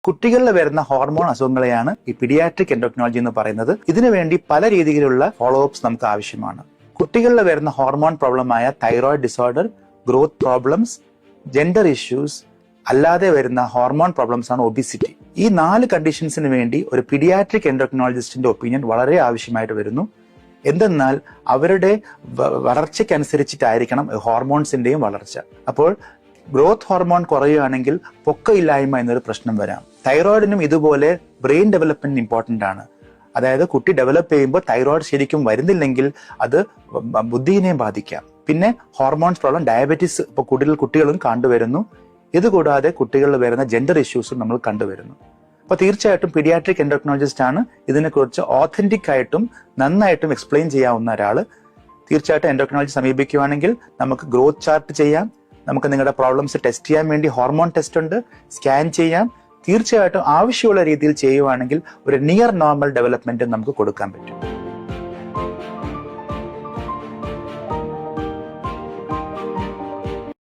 കുട്ടികളിൽ വരുന്ന ഹോർമോൺ അസുഖങ്ങളെയാണ് ഈ പീഡിയാട്രിക് എൻഡോക്രിനോളജി എന്ന് പറയുന്നത്. ഇതിനുവേണ്ടി പല രീതിയിലുള്ള ഫോളോ അപ്സ് നമുക്ക് ആവശ്യമാണ്. കുട്ടികളിൽ വരുന്ന ഹോർമോൺ പ്രോബ്ലമായ thyroid disorder, growth problems, gender issues, അല്ലാതെ വരുന്ന ഹോർമോൺ പ്രോബ്ലംസ് ആണ് ഒബിസിറ്റി. ഈ 4 കണ്ടീഷൻസിന് വേണ്ടി ഒരു പീഡിയാട്രിക് എൻഡോക്രിനോളജിസ്റ്റിന്റെ ഒപ്പീനിയൻ വളരെ ആവശ്യമായിട്ട് വരുന്നു. എന്തെന്നാൽ അവരുടെ വളർച്ചയ്ക്കനുസരിച്ചിട്ടായിരിക്കണം ഹോർമോൺസിന്റെയും വളർച്ച. അപ്പോൾ ഗ്രോത്ത് ഹോർമോൺ കുറയുകയാണെങ്കിൽ പൊക്കമില്ലായ്മ എന്നൊരു പ്രശ്നം വരാം. തൈറോയിഡിനും ഇതുപോലെ ബ്രെയിൻ ഡെവലപ്മെന്റ് ഇമ്പോർട്ടന്റ് ആണ്. അതായത് കുട്ടി ഡെവലപ്പ് ചെയ്യുമ്പോൾ തൈറോയിഡ് ശരിക്കും വരുന്നില്ലെങ്കിൽ അത് ബുദ്ധിയെയും ബാധിക്കാം. പിന്നെ ഹോർമോൺസ് പ്രോബ്ലം, ഡയബറ്റീസ് ഇപ്പോൾ കുട്ടികളും കണ്ടുവരുന്നു. ഇതുകൂടാതെ കുട്ടികളിൽ വരുന്ന ജെൻഡർ ഇഷ്യൂസും നമ്മൾ കണ്ടുവരുന്നു. അപ്പൊ തീർച്ചയായിട്ടും പീഡിയാട്രിക് എൻഡോക്രിനോളജിസ്റ്റ് ആണ് ഇതിനെക്കുറിച്ച് ഓഥന്റിക് ആയിട്ടും നന്നായിട്ടും എക്സ്പ്ലെയിൻ ചെയ്യാവുന്ന ഒരാള്. തീർച്ചയായിട്ടും എൻഡോക്രിനോളജി സമീപിക്കുകയാണെങ്കിൽ നമുക്ക് ഗ്രോത്ത് ചാർട്ട് ചെയ്യാം, നമുക്ക് നിങ്ങളുടെ പ്രോബ്ലംസ് ടെസ്റ്റ് ചെയ്യാൻ വേണ്ടി ഹോർമോൺ ടെസ്റ്റ് ഉണ്ട്, സ്കാൻ ചെയ്യാം. തീർച്ചയായിട്ടും ആവശ്യമുള്ള രീതിയിൽ ചെയ്യുവാണെങ്കിൽ ഒരു നിയർ നോർമൽ ഡെവലപ്മെന്റ് നമുക്ക് കൊടുക്കാൻ പറ്റും.